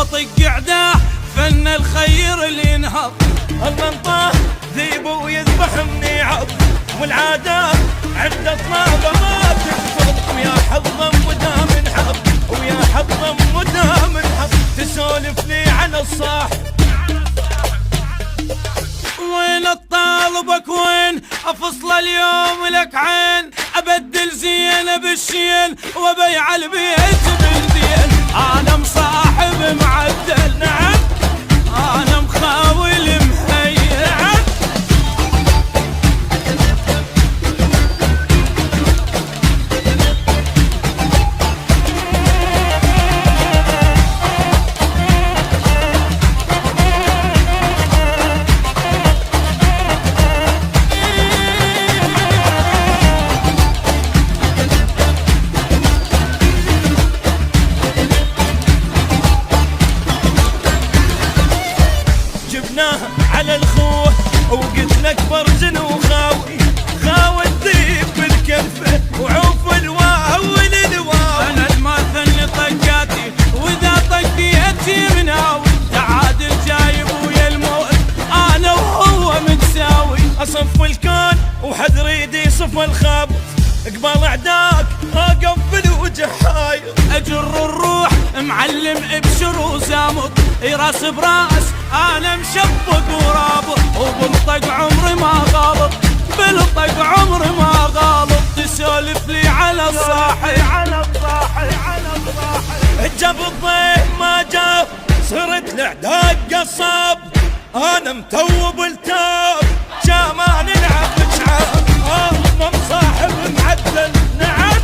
وطق عداه فن الخير اللي ينهض. المنطاه ذيب ويذبح مني عض، والعادات عند طلابه ما تنفض. ويا حظا مدام انحط، ويا حظا مدام انحط. تسولف لي عن الصاحب وين الطالبك وين افصل اليوم لك عين. ابدل زين بالشين وبيع البيت بالدين. انا مصاحب معدل نعم، انا مخاول مهيئ. نعم. على الخوه وقلت لك برزن وخاوي، خاوي الذيب بالكفه وعوف الواو للواو. انا الماثل طقاتي واذا طقيتي مناوي. تعادل جايب ويا الموت انا وهو متساوي. اصف الكون وحد ريدي صف الخابط، قبال اعداك اقفل وجه حاير. اجر الروح معلم ابشر وزامط. راس براس انا مشبق ورابط. وبالطق عمري ما غلط، بالطق عمري ما غلط. تسولف لي على الصاحي، على الصاحي، على الصاحي. جاب الضيف ما جاب، صرت الاعداد قصاب. انا متوب التاب، جامان نلعب شعاب. انا مصاحب معدل. نعم،